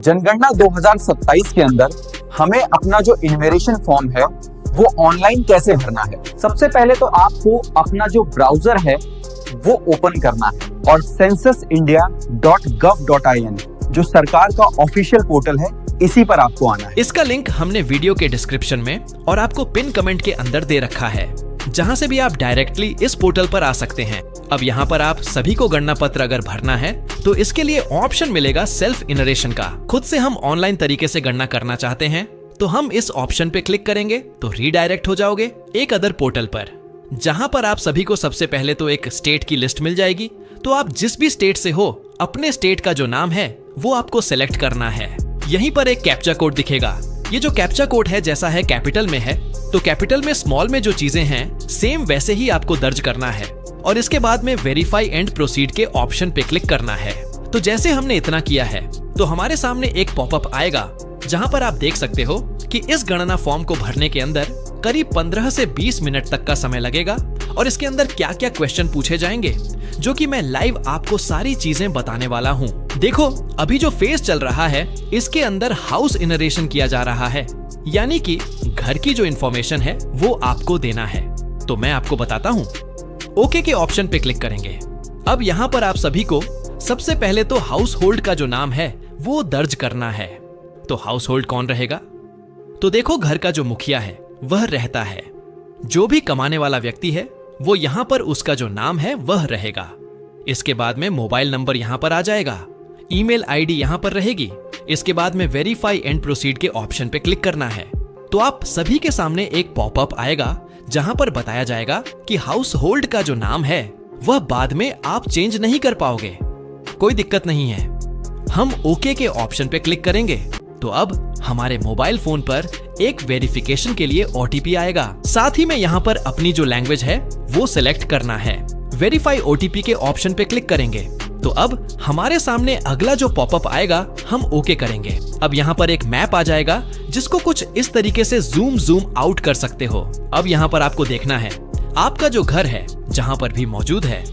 जनगणना 2027 के अंदर हमें अपना जो इन्वेरिएशन फॉर्म है वो ऑनलाइन कैसे भरना है। सबसे पहले तो आपको अपना जो ब्राउजर है वो ओपन करना है और censusindia.gov.in जो सरकार का ऑफिशियल पोर्टल है इसी पर आपको आना है। इसका लिंक हमने वीडियो के डिस्क्रिप्शन में और आपको पिन कमेंट के अंदर दे रखा है, जहां से भी आप डायरेक्टली इस पोर्टल पर आ सकते हैं। अब यहाँ पर आप सभी को गणना पत्र अगर भरना है तो इसके लिए ऑप्शन मिलेगा सेल्फ इनरेशन का। खुद से हम ऑनलाइन तरीके से गणना करना चाहते हैं तो हम इस ऑप्शन पे क्लिक करेंगे तो रीडायरेक्ट हो जाओगे एक अदर पोर्टल पर, जहां पर आप सभी को सबसे पहले तो एक स्टेट की लिस्ट मिल जाएगी। तो आप जिस भी स्टेट से हो अपने स्टेट का जो नाम है वो आपको सेलेक्ट करना है। यहीं पर एक कैप्चा कोड दिखेगा। ये जो कैप्चा कोड है जैसा है कैपिटल में है तो कैपिटल में स्मॉल में जो चीजें हैं सेम वैसे ही आपको दर्ज करना है और इसके बाद में वेरीफाई एंड प्रोसीड के ऑप्शन पे क्लिक करना है। तो जैसे हमने इतना किया है तो हमारे सामने एक पॉपअप आएगा जहां पर आप देख सकते हो कि इस गणना फॉर्म को भरने के अंदर करीब 15 से 20 मिनट तक का समय लगेगा और इसके अंदर क्या क्या क्वेश्चन पूछे जाएंगे जो कि मैं लाइव आपको सारी चीजें बताने वाला हूँ। देखो अभी जो फेज चल रहा है इसके अंदर हाउस इनरेशन किया जा रहा है, यानी कि घर की जो इंफॉर्मेशन है वो आपको देना है। तो मैं आपको बताता हूँ। ओके के ऑप्शन पे क्लिक करेंगे। अब यहाँ पर आप सभी को सबसे पहले तो हाउस होल्ड का जो नाम है वो दर्ज करना है। तो हाउस होल्ड कौन रहेगा? तो देखो घर का जो मुखिया है वह रहता है, जो भी कमाने वाला व्यक्ति है वो यहाँ पर उसका जो नाम है वह रहेगा। इसके बाद में मोबाइल नंबर यहाँ पर आ जाएगा, ईमेल आईडी यहाँ पर रहेगी। इसके बाद में वेरीफाई एंड प्रोसीड के ऑप्शन पे क्लिक करना है। तो आप सभी के सामने एक पॉपअप आएगा जहां पर बताया जाएगा कि हाउस होल्ड का जो नाम है वह बाद में आप चेंज नहीं कर पाओगे। कोई दिक्कत नहीं है। हम ओके के ऑप्शन पे क्लिक करेंगे तो अब हमारे मोबाइल फोन पर एक वेरिफिकेशन के लिए ओटीपी आएगा। साथ ही में यहाँ पर अपनी जो लैंग्वेज है वो सिलेक्ट करना है। वेरीफाई ओटीपी के ऑप्शन पे क्लिक करेंगे तो अब हमारे सामने अगला जो पॉपअप आएगा हम ओके करेंगे। अब यहाँ पर एक मैप आ जाएगा जिसको कुछ इस तरीके से जूम आउट कर सकते हो। अब यहाँ पर आपको देखना है आपका जो घर है जहाँ पर भी मौजूद है,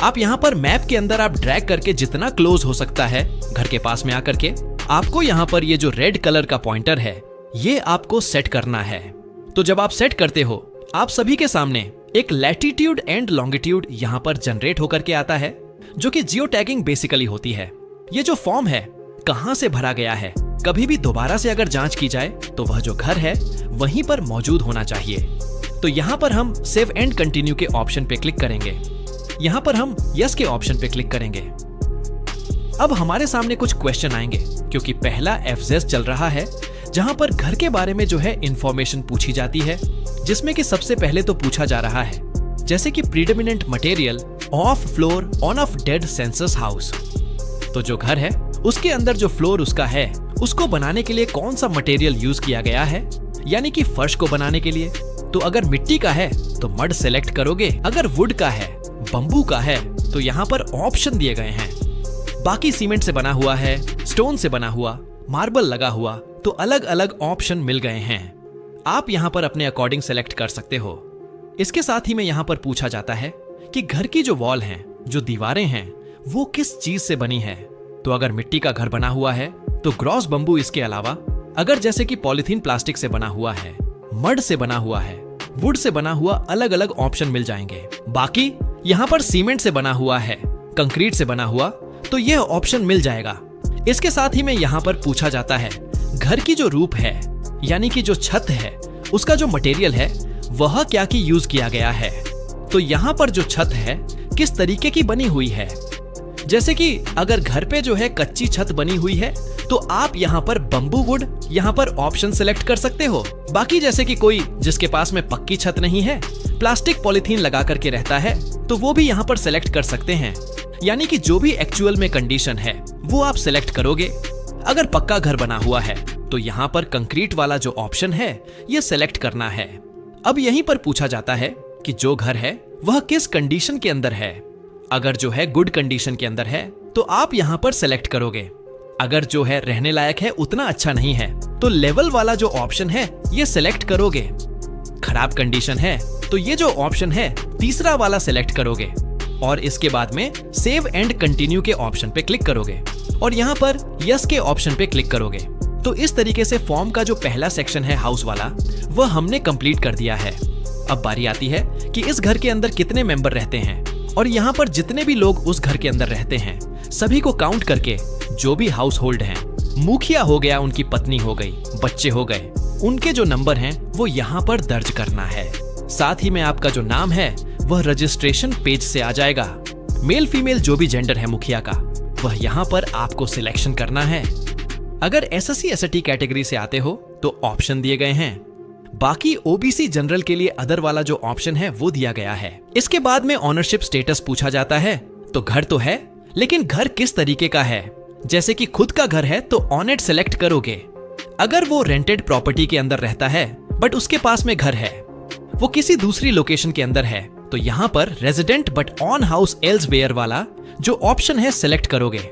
आप यहाँ पर मैप के अंदर आप ड्रैग करके जितना क्लोज हो सकता है घर के पास में आकर के आपको यहाँ पर ये जो रेड कलर का पॉइंटर है ये आपको सेट करना है। तो जब आप सेट करते हो आप सभी के सामने एक लैटिट्यूड एंड लॉन्गिट्यूड यहाँ पर जनरेट होकर के आता है, जो कि जियो टैगिंग बेसिकली होती है। ये जो फॉर्म है कहां से भरा गया है कभी भी दोबारा से अगर जांच की जाए तो वह जो घर है वहीं पर मौजूद होना चाहिए। तो यहाँ पर हम सेव एंड कंटिन्यू के ऑप्शन पे क्लिक करेंगे। यहाँ पर हम यस के ऑप्शन पे क्लिक करेंगे। अब हमारे सामने कुछ क्वेश्चन आएंगे क्योंकि पहला एफजेस चल रहा है जहां पर घर के बारे में जो है इंफॉर्मेशन पूछी जाती है, जिसमें कि सबसे पहले तो पूछा जा रहा है जैसे कि predominant material of floor on off dead census house. तो जो घर है उसके अंदर जो फ्लोर उसका है उसको बनाने के लिए कौन सा मटेरियल यूज किया गया है, यानी कि फर्श को बनाने के लिए। तो अगर मिट्टी का है तो मड सेलेक्ट करोगे, अगर वुड का है, बम्बू का है तो यहाँ पर ऑप्शन दिए गए हैं। बाकी सीमेंट से बना हुआ है, स्टोन से बना हुआ, मार्बल लगा हुआ, तो अलग अलग ऑप्शन मिल गए हैं। आप यहाँ पर अपने अकॉर्डिंग सेलेक्ट कर सकते हो। इसके साथ ही में यहाँ पर पूछा जाता है कि घर की जो वॉल हैं, जो दीवारें हैं वो किस चीज से बनी है। तो अगर मिट्टी का घर बना हुआ है तो ग्रॉस बम्बू, इसके अलावा अगर जैसे कि पॉलीथीन प्लास्टिक से बना हुआ है, मड से बना हुआ है, वुड से बना हुआ, अलग अलग ऑप्शन मिल जाएंगे। बाकी यहाँ पर सीमेंट से बना हुआ है, कंक्रीट से बना हुआ, तो यह ऑप्शन मिल जाएगा। इसके साथ ही में यहाँ पर पूछा जाता है घर की जो रूफ है यानी कि जो छत है उसका जो मटेरियल है वह क्या की यूज किया गया है। तो यहाँ पर जो छत है किस तरीके की बनी हुई है। जैसे कि अगर घर पे जो है कच्ची छत बनी हुई है तो आप यहाँ पर बम्बू वुड यहाँ पर ऑप्शन सिलेक्ट कर सकते हो। बाकी जैसे कि कोई जिसके पास में पक्की छत नहीं है, प्लास्टिक पॉलीथीन लगा करके रहता है, तो वो भी यहाँ पर सिलेक्ट कर सकते हैं। यानी कि जो भी एक्चुअल में कंडीशन है वो आप सिलेक्ट करोगे। अगर पक्का घर बना हुआ है तो यहाँ पर कंक्रीट वाला जो ऑप्शन है ये सिलेक्ट करना है। अब यहीं पर पूछा जाता है कि जो घर है वह किस कंडीशन के अंदर है। अगर जो है गुड कंडीशन के अंदर है तो आप यहाँ पर सिलेक्ट करोगे। अगर जो है रहने लायक है, उतना अच्छा नहीं है, तो लेवल वाला जो ऑप्शन है ये सिलेक्ट करोगे। खराब कंडीशन है तो ये जो ऑप्शन है तीसरा वाला सिलेक्ट करोगे और इसके बाद में सेव एंड कंटिन्यू के ऑप्शन पे क्लिक करोगे। और यहाँ पर यस के ऑप्शन पे क्लिक करोगे। तो इस तरीके से फॉर्म का जो पहला सेक्शन है हाउस वाला, वह हमने कंप्लीट कर दिया है। अब बारी आती है कि इस घर के अंदर कितने मेंबर रहते हैं, और यहाँ पर जितने भी लोग उस घर के अंदर रहते हैं सभी को काउंट करके जो भी हाउस होल्ड है, मुखिया हो गया, उनकी पत्नी हो गई, बच्चे हो गए, उनके जो नंबर हैं वो यहाँ पर दर्ज करना है। साथ ही में आपका जो नाम है वह रजिस्ट्रेशन पेज से आ जाएगा। मेल फीमेल जो भी जेंडर है मुखिया का, वह यहाँ पर आपको सिलेक्शन करना है। अगर SSC ST कैटेगरी से आते हो तो ऑप्शन दिए गए हैं। बाकी OBC जनरल के लिए अदर वाला जो ऑप्शन है वो दिया गया है। इसके बाद में ओनरशिप स्टेटस पूछा जाता है। तो घर तो है, लेकिन घर किस तरीके का है? जैसे कि खुद का घर है तो ऑन इट सेलेक्ट करोगे। अगर वो रेंटेड प्रॉपर्टी के अंदर रहता है बट उसके पास में घर है, वो किसी दूसरी लोकेशन के अंदर है, तो यहाँ पर resident but on house elsewhere वाला जो ऑप्शन है सेलेक्ट करोगे।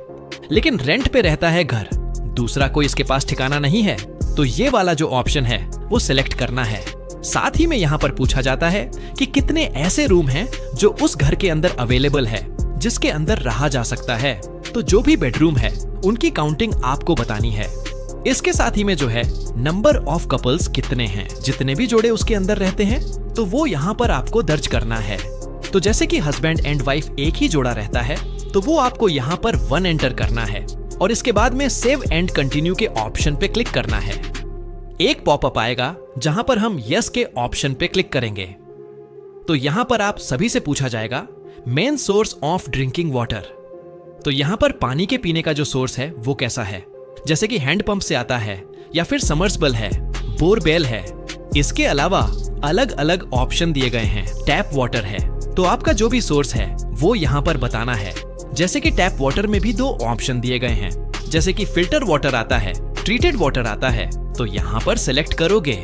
लेकिन रेंट पे रहता है घर, दूसरा कोई इसके पास ठिकाना नहीं है, तो ये वाला जो ऑप्शन है वो सिलेक्ट करना है। साथ ही में यहाँ पर पूछा जाता है कि कितने ऐसे रूम हैं जो उस घर के अंदर अवेलेबल है जिसके अंदर रहा जा सकता है। तो जो भी बेडरूम है उनकी काउंटिंग आपको बतानी है। इसके साथ ही में जो है नंबर ऑफ कपल्स कितने हैं, जितने भी जोड़े उसके अंदर रहते हैं तो वो यहाँ पर आपको दर्ज करना है। तो जैसे कि हस्बैंड एंड वाइफ एक ही जोड़ा रहता है तो वो आपको यहाँ पर 1 एंटर करना है और इसके बाद में सेव एंड कंटिन्यू के ऑप्शन पे क्लिक करना है। एक पॉपअप आएगा जहां पर हम यस के ऑप्शन पे क्लिक करेंगे। तो यहां पर आप सभी से पूछा जाएगा main source of drinking water. तो यहां पर पानी के पीने का जो सोर्स है वो कैसा है, जैसे कि हैंडपंप से आता है या फिर समर्सिबल है, बोरवेल है। इसके अलावा अलग अलग ऑप्शन दिए गए हैं। टैप वाटर है, तो आपका जो भी सोर्स है वो यहाँ पर बताना है। जैसे कि टैप वाटर में भी 2 ऑप्शन दिए गए हैं, जैसे कि फिल्टर वाटर आता है, ट्रीटेड वाटर आता है, तो यहाँ पर सिलेक्ट करोगे।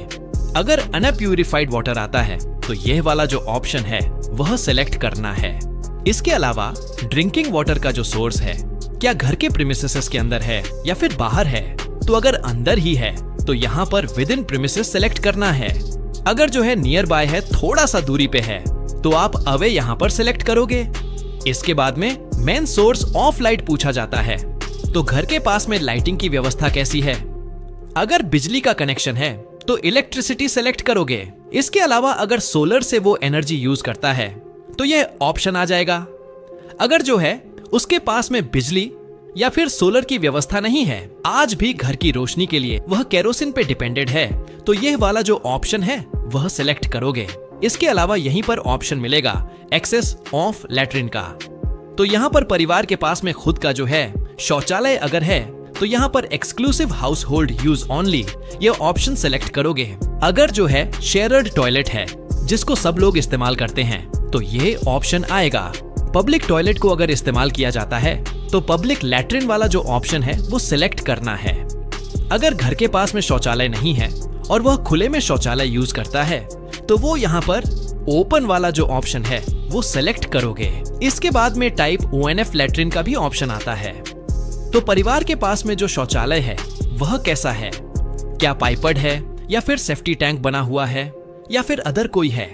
अगर अनप्यूरिफाइड वाटर आता है तो यह वाला जो ऑप्शन है वह सिलेक्ट करना है। इसके अलावा ड्रिंकिंग वाटर का जो सोर्स है, क्या घर के प्रीमिसेस के अंदर है या फिर बाहर है, तो अगर अंदर ही है तो यहाँ पर विद इन प्रीमिसेस सिलेक्ट करना है। अगर जो है नियर बाय है, थोड़ा सा दूरी पे है, तो आप अवे यहाँ पर सिलेक्ट करोगे। इसके बाद में मेन सोर्स ऑफ लाइट पूछा जाता है, तो घर के पास में लाइटिंग की व्यवस्था कैसी है। अगर बिजली का कनेक्शन है तो इलेक्ट्रिसिटी सेलेक्ट करोगे। इसके अलावा अगर सोलर से वो एनर्जी यूज करता है तो यह ऑप्शन आ जाएगा। अगर जो है उसके पास में बिजली या फिर सोलर की व्यवस्था नहीं है, आज भी घर की रोशनी के लिए वह केरोसिन पे डिपेंडेड है, तो यह वाला जो ऑप्शन है वह सिलेक्ट करोगे। इसके अलावा यहीं पर ऑप्शन मिलेगा एक्सेस ऑफ लैट्रिन का। तो यहाँ पर परिवार के पास में खुद का जो है शौचालय अगर है तो यहाँ पर exclusive house hold use only ये ऑप्शन सेलेक्ट करोगे। अगर जो है शेयर्ड टॉयलेट है जिसको सब लोग इस्तेमाल करते हैं तो ये ऑप्शन आएगा। पब्लिक टॉयलेट को अगर इस्तेमाल किया जाता है तो पब्लिक लैट्रिन वाला जो ऑप्शन है वो सिलेक्ट करना है। अगर घर के पास में शौचालय नहीं है और वह खुले में शौचालय यूज करता है तो वो यहाँ पर ओपन वाला जो ऑप्शन है वो सेलेक्ट करोगे। इसके बाद में टाइप ONF लैट्रिन का भी ऑप्शन आता है। तो परिवार के पास में जो शौचालय है वह कैसा है, क्या पाइपर्ड है या फिर सेफ्टी टैंक बना हुआ है या फिर अदर कोई है।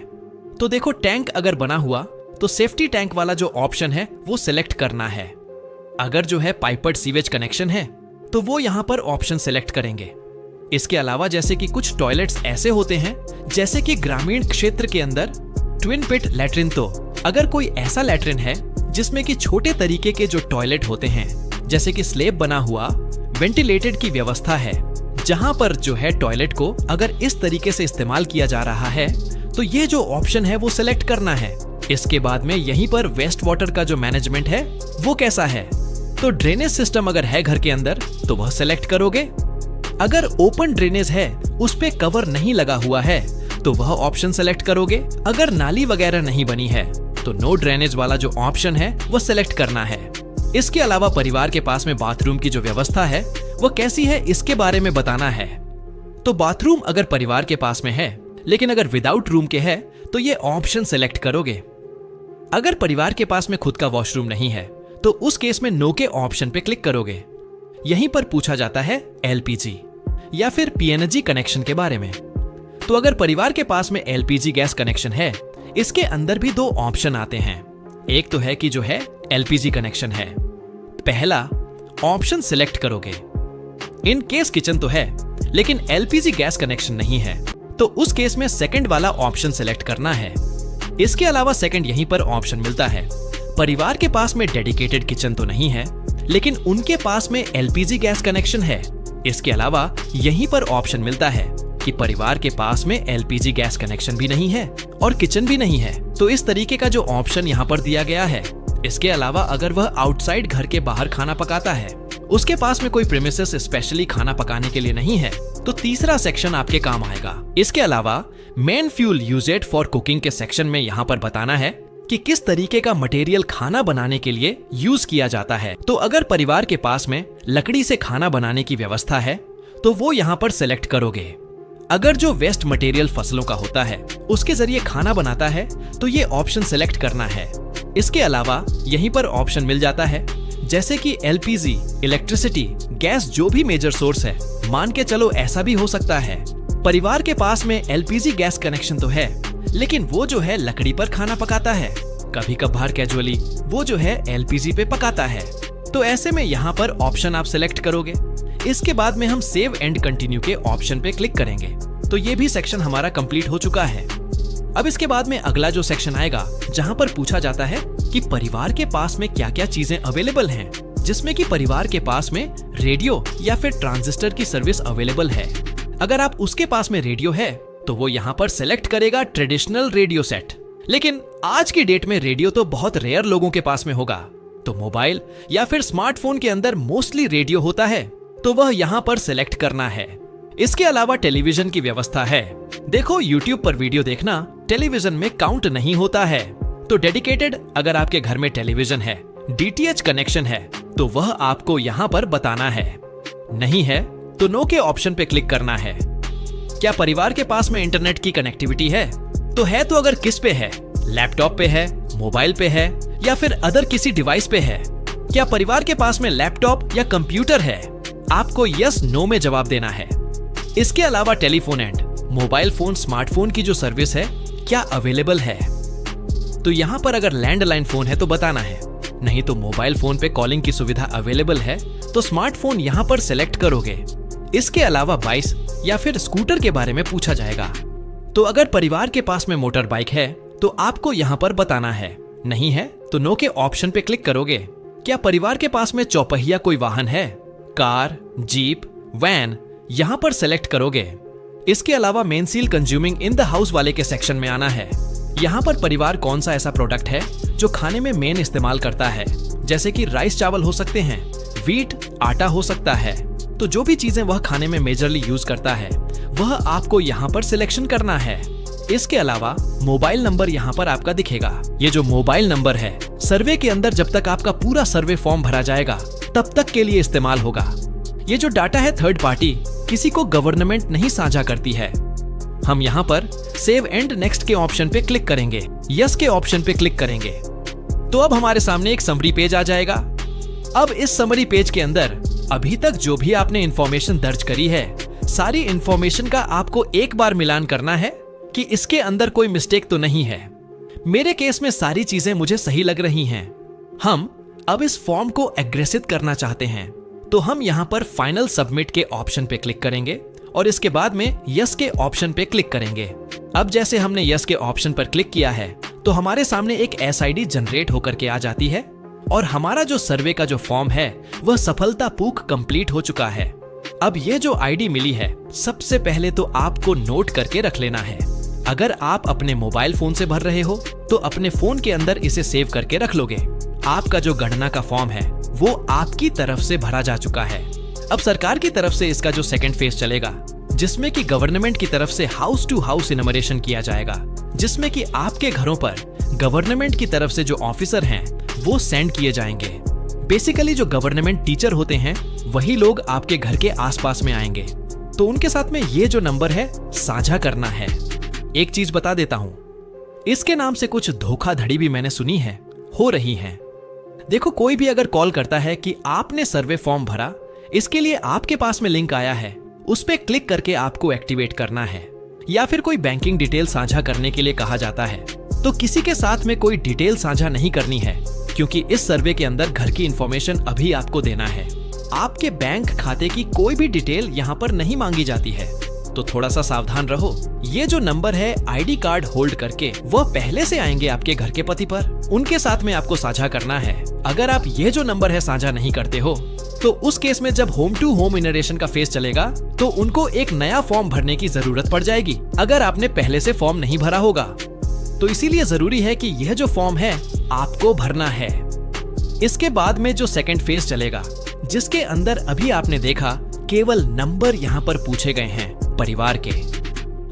तो देखो टैंक अगर बना हुआ तो सेफ्टी टैंक वाला जो ऑप्शन है वो सिलेक्ट करना है। अगर जो है पाइपर्ड सीवेज कनेक्शन है तो वो यहाँ पर ऑप्शन सिलेक्ट करेंगे। इसके अलावा जैसे कि कुछ टॉयलेट्स ऐसे होते हैं जैसे कि ग्रामीण क्षेत्र के अंदर ट्विन पिट लैट्रिन, तो अगर कोई ऐसा लैट्रिन है जिसमें कि छोटे तरीके के जो टॉयलेट होते हैं जैसे कि स्लेब बना हुआ वेंटिलेटेड की व्यवस्था है, जहां पर जो है टॉयलेट को अगर इस तरीके से इस्तेमाल किया जा रहा है तो ये जो ऑप्शन है वो सिलेक्ट करना है। इसके बाद में यहीं पर वेस्ट वाटर का जो मैनेजमेंट है वो कैसा है, तो ड्रेनेज सिस्टम अगर है घर के अंदर तो वह सिलेक्ट करोगे। अगर ओपन ड्रेनेज है उस पे कवर नहीं लगा हुआ है तो वह ऑप्शन सेलेक्ट करोगे। अगर नाली वगैरह नहीं बनी है तो नो ड्रेनेज वाला जो ऑप्शन है वो सिलेक्ट करना है। इसके अलावा परिवार के पास में बाथरूम की जो व्यवस्था है वो कैसी है इसके बारे में बताना है। तो बाथरूम अगर परिवार के पास में है लेकिन अगर विदाउट रूम के है तो ये ऑप्शन सेलेक्ट करोगे। अगर परिवार के पास में खुद का वॉशरूम नहीं है तो उस केस में नो के ऑप्शन पे क्लिक करोगे। यहीं पर पूछा जाता है LPG या फिर PNG कनेक्शन के बारे में। तो अगर परिवार के पास में LPG गैस कनेक्शन है, इसके अंदर भी 2 ऑप्शन आते हैं। एक तो है कि जो है LPG कनेक्शन है, पहला ऑप्शन सिलेक्ट करोगे। इन केस किचन तो है लेकिन एलपीजी गैस कनेक्शन नहीं है, तो उस केस में सेकंड वाला ऑप्शन सिलेक्ट करना है। इसके अलावा सेकंड यहीं पर ऑप्शन मिलता है। परिवार के पास में डेडिकेटेड किचन तो नहीं है लेकिन उनके पास में एलपीजी गैस कनेक्शन है। इसके अलावा यहीं पर ऑप्शन मिलता है कि परिवार के पास में एलपीजी गैस कनेक्शन भी नहीं है और किचन भी नहीं है, तो इस तरीके का जो ऑप्शन यहाँ पर दिया गया है। इसके अलावा अगर वह आउटसाइड घर के बाहर खाना पकाता है, उसके पास में कोई प्रीमिसेस स्पेशली खाना पकाने के लिए नहीं है, तो तीसरा सेक्शन आपके काम आएगा। इसके अलावा main fuel used for cooking के सेक्शन में यहाँ पर बताना है कि किस तरीके का मटेरियल खाना बनाने के लिए यूज किया जाता है। तो अगर परिवार के पास में लकड़ी से खाना बनाने की व्यवस्था है तो वो यहाँ पर सिलेक्ट करोगे। अगर जो वेस्ट मटेरियल फसलों का होता है उसके जरिए खाना बनाता है तो ये ऑप्शन सिलेक्ट करना है। इसके अलावा यहीं पर ऑप्शन मिल जाता है जैसे कि एलपीजी, इलेक्ट्रिसिटी, गैस, जो भी मेजर सोर्स है। मान के चलो ऐसा भी हो सकता है परिवार के पास में एलपीजी गैस कनेक्शन तो है लेकिन वो जो है लकड़ी पर खाना पकाता है, कभी कभार कैजुअली वो जो है एलपीजी पे पकाता है। तो ऐसे में यहाँ पर ऑप्शन आप सिलेक्ट करोगे। इसके बाद में हम सेव एंड कंटिन्यू के ऑप्शन पे क्लिक करेंगे। तो ये भी सेक्शन हमारा कंप्लीट हो चुका है। अब इसके बाद में अगला जो सेक्शन आएगा जहाँ पर पूछा जाता है कि परिवार के पास में क्या क्या चीजें अवेलेबल हैं, जिसमें कि परिवार के पास में रेडियो या फिर ट्रांजिस्टर की सर्विस अवेलेबल है। अगर आप उसके पास में रेडियो है तो वो यहाँ पर सेलेक्ट करेगा ट्रेडिशनल रेडियो सेट। लेकिन आज की डेट में रेडियो तो बहुत रेयर लोगों के पास में होगा, तो मोबाइल या फिर स्मार्टफोन के अंदर मोस्टली रेडियो होता है, तो वह यहाँ पर सेलेक्ट करना है। इसके अलावा टेलीविजन की व्यवस्था है। देखो YouTube पर वीडियो देखना टेलीविजन में काउंट नहीं होता है, तो डेडिकेटेड अगर आपके घर में टेलीविजन है, DTH कनेक्शन है, तो वह आपको यहाँ पर बताना है। नहीं है तो नो के ऑप्शन पे क्लिक करना है। क्या परिवार के पास में इंटरनेट की कनेक्टिविटी है? तो है तो अगर किस पे है? लैपटॉप पे है, मोबाइल पे है या फिर अदर किसी डिवाइस पे है? क्या परिवार के पास में लैपटॉप या कंप्यूटर है? आपको यस नो में जवाब देना है। इसके अलावा telephone and mobile phone, smartphone की जो सर्विस है क्या अवेलेबल है? तो यहाँ पर अगर लैंडलाइन फोन है तो बताना है, नहीं तो मोबाइल फोन पे कॉलिंग की सुविधा अवेलेबल है तो स्मार्टफोन यहाँ पर सेलेक्ट करोगे। इसके अलावा बाइक या फिर स्कूटर के बारे में पूछा जाएगा, तो अगर परिवार के पास में मोटर बाइक है तो आपको यहाँ पर बताना है। नहीं है तो नो के ऑप्शन पे क्लिक करोगे। क्या परिवार के पास में चौपहिया कोई वाहन है? कार, जीप, वैन, यहाँ पर सेलेक्ट करोगे। इसके अलावा main seal consuming in the house वाले के सेक्शन में आना है। यहाँ पर परिवार कौन सा ऐसा प्रोडक्ट है जो खाने में मेन इस्तेमाल करता है, जैसे कि राइस चावल हो सकते हैं, व्हीट आटा हो सकता है। तो जो भी चीजें वह खाने में मेजरली यूज करता है वह आपको यहाँ पर सिलेक्शन करना है। इसके अलावा मोबाइल नंबर यहाँ पर आपका दिखेगा। ये जो मोबाइल नंबर है सर्वे के अंदर जब तक आपका पूरा सर्वे फॉर्म भरा जाएगा तब तक के लिए इस्तेमाल होगा। ये जो डाटा है थर्ड पार्टी किसी को गवर्नमेंट नहीं साझा करती है। हम यहाँ पर सेव एंड नेक्स्ट के ऑप्शन पे क्लिक करेंगे, यस के ऑप्शन पे क्लिक करेंगे। तो अब हमारे सामने एक समरी पेज आ जाएगा। अब इस समरी पेज के अंदर अभी तक जो भी आपने इंफॉर्मेशन दर्ज करी है, सारी इंफॉर्मेशन का आपको एक बार मिलान करना है कि इसके अंदर कोई मिस्टेक तो नहीं है। मेरे केस में सारी चीजें मुझे सही लग रही हैं। हम अब इस फॉर्म को एग्रेसिव करना चाहते हैं, तो हम यहाँ पर फाइनल सबमिट के ऑप्शन पे क्लिक करेंगे और इसके बाद में यस के ऑप्शन पे क्लिक करेंगे। अब जैसे हमने यस के ऑप्शन पर क्लिक किया है तो हमारे सामने एक SID जनरेट होकर के आ जाती है और हमारा जो सर्वे का जो फॉर्म है वह सफलतापूर्वक कंप्लीट हो चुका है। अब ये जो ID मिली है सबसे पहले तो आपको नोट करके रख लेना है। अगर आप अपने मोबाइल फोन से भर रहे हो तो अपने फोन के अंदर इसे सेव करके रख लोगे। आपका जो गणना का फॉर्म है वो आपकी तरफ से भरा जा चुका है। अब सरकार की तरफ से इसका जो सेकंड फेज चलेगा, जिसमें कि गवर्नमेंट की तरफ से हाउस टू हाउस इनमरेशन किया जाएगा, जिसमें कि आपके घरों पर गवर्नमेंट की तरफ से जो ऑफिसर हैं वो सेंड किए जाएंगे। बेसिकली जो गवर्नमेंट टीचर होते हैं वही लोग आपके घर के आसपास में आएंगे, तो उनके साथ में ये जो नंबर है साझा करना है। एक चीज बता देता हूं, इसके नाम से कुछ धोखाधड़ी भी मैंने सुनी है, हो रही है। देखो, कोई भी अगर कॉल करता है कि आपने सर्वे फॉर्म भरा, इसके लिए आपके पास में लिंक आया है, उस पे क्लिक करके आपको एक्टिवेट करना है, या फिर कोई बैंकिंग डिटेल साझा करने के लिए कहा जाता है, तो किसी के साथ में कोई डिटेल साझा नहीं करनी है, क्योंकि इस सर्वे के अंदर घर की इंफॉर्मेशन अभी आपको देना है। आपके बैंक खाते की कोई भी डिटेल यहाँ पर नहीं मांगी जाती है, तो थोड़ा सा सावधान रहो। ये जो नंबर है आईडी कार्ड होल्ड करके, वह पहले से आएंगे आपके घर के पते पर, उनके साथ में आपको साझा करना है। अगर आप ये जो नंबर है साझा नहीं करते हो, तो उस केस में जब होम टू होम इनरेशन का फेज चलेगा तो उनको एक नया फॉर्म भरने की जरूरत पड़ जाएगी, अगर आपने पहले से फॉर्म नहीं भरा होगा। तो इसीलिए जरूरी है कि यह जो फॉर्म है आपको भरना है। इसके बाद में जो सेकंड फेज चलेगा, जिसके अंदर अभी आपने देखा केवल नंबर यहाँ पर पूछे गए हैं परिवार के,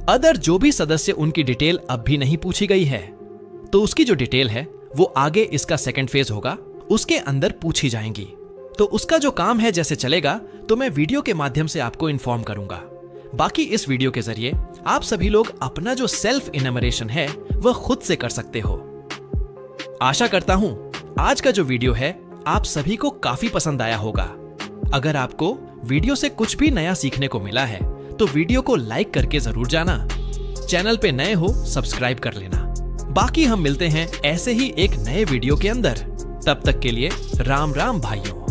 अदर जो भी सदस्य उनकी डिटेल अब भी नहीं पूछी गई है, तो उसकी जो डिटेल है वो आगे इसका सेकंड फेज होगा, उसके अंदर पूछी जाएंगी। तो उसका जो काम है जैसे चलेगा तो मैं वीडियो के माध्यम से आपको इन्फॉर्म करूंगा। बाकी इस वीडियो के जरिए आप सभी लोग अपना जो सेल्फ इनमरेशन है वह खुद से कर सकते हो। आशा करता हूं आज का जो वीडियो है आप सभी को काफी पसंद आया होगा। अगर आपको वीडियो से कुछ भी नया सीखने को मिला है तो वीडियो को लाइक करके जरूर जाना। चैनल पे नए हो सब्सक्राइब कर लेना। बाकी हम मिलते हैं ऐसे ही एक नए वीडियो के अंदर। तब तक के लिए राम राम भाइयों।